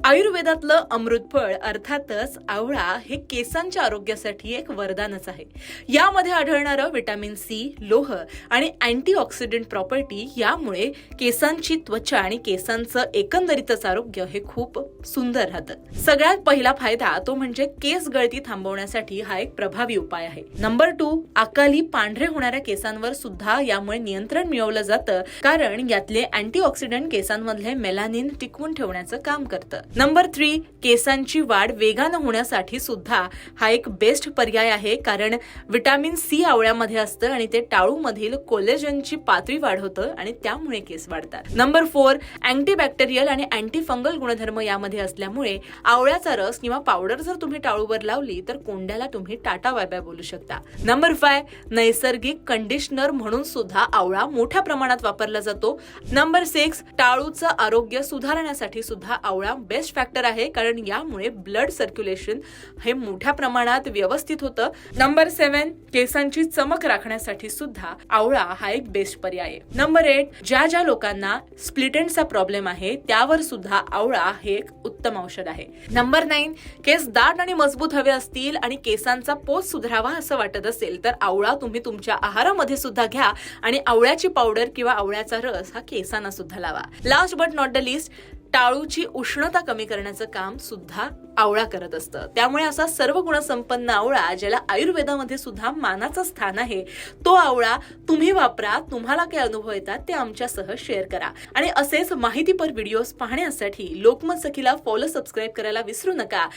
आयुर्वेदातलं अमृतफळ अर्थातच आवळा हे केसांच्या आरोग्यासाठी एक वरदानच आहे. यामध्ये आढळणारं व्हिटॅमिन सी, लोह आणि अँटीऑक्सिडंट प्रॉपर्टी यामुळे केसांची त्वचा आणि केसांचं एकंदरीतच आरोग्य हे खूप सुंदर राहतं. सगळ्यात पहिला फायदा तो म्हणजे केस गळती थांबवण्यासाठी हा एक प्रभावी उपाय आहे. नंबर 2, अकाली पांढरे होणाऱ्या केसांवर सुद्धा यामुळे नियंत्रण मिळवलं जातं, कारण यातले अँटीऑक्सिडंट केसांमधले मेलानिन टिकवून ठेवण्याचं काम करतं. नंबर 3, केसांची वाढ वेगानं होण्यासाठी सुद्धा हा एक बेस्ट पर्याय आहे, कारण व्हिटॅमिन सी आवळ्यामध्ये असतं आणि ते टाळूमधील कोलेजनची पातळी वाढवतं आणि त्यामुळे केस वाढतात. नंबर 4, अँटीबॅक्टेरियल आणि अँटीफंगल गुणधर्म यामध्ये असल्यामुळे आवळ्याचा रस किंवा पावडर जर तुम्ही टाळूवर लावली तर कोंड्याला तुम्ही टाटा बाय बाय बोलू शकता. नंबर 5, नैसर्गिक कंडिशनर म्हणून सुद्धा आवळा मोठ्या प्रमाणात वापरला जातो. नंबर 6, टाळूचं आरोग्य सुधारण्यासाठी सुद्धा आवळा बेस्ट फॅक्टर आहे, कारण यामुळे ब्लड सर्क्युलेशन हे मोठ्या प्रमाणात व्यवस्थित होतं. नंबर 7, केसांची चमक राखण्यासाठी सुद्धा आवळा हा एक बेस्ट पर्याय आहे. नंबर 8, ज्या लोकांना स्प्लिट एंडचा प्रॉब्लेम आहे त्यावर सुद्धा आवळा हे एक उत्तम औषध आहे. नंबर 9, केस दाट आणि मजबूत हवे असतील आणि केसांचा पोत सुधारावा असं वाटत असेल तर आवळा तुम्ही तुमच्या आहारामध्ये सुद्धा घ्या आणि आवळ्याची पावडर किंवा आवळ्याचा रस हा केसांना सुद्धा लावा. Last but not the list, टाळूची उष्णता कमी करण्याचं काम सुद्धा आवळा करत असतं. त्यामुळे असा सर्व गुणसंपन्न आवळा, ज्याला आयुर्वेदामध्ये सुद्धा मानाचं स्थान आहे, तो आवळा तुम्ही वापरा. तुम्हाला काय अनुभव येतात ते आमच्यासह शेअर करा आणि असेच माहितीपर व्हिडिओज पाहण्यासाठी लोकमत सखीला फॉलो सबस्क्राईब करायला विसरू नका.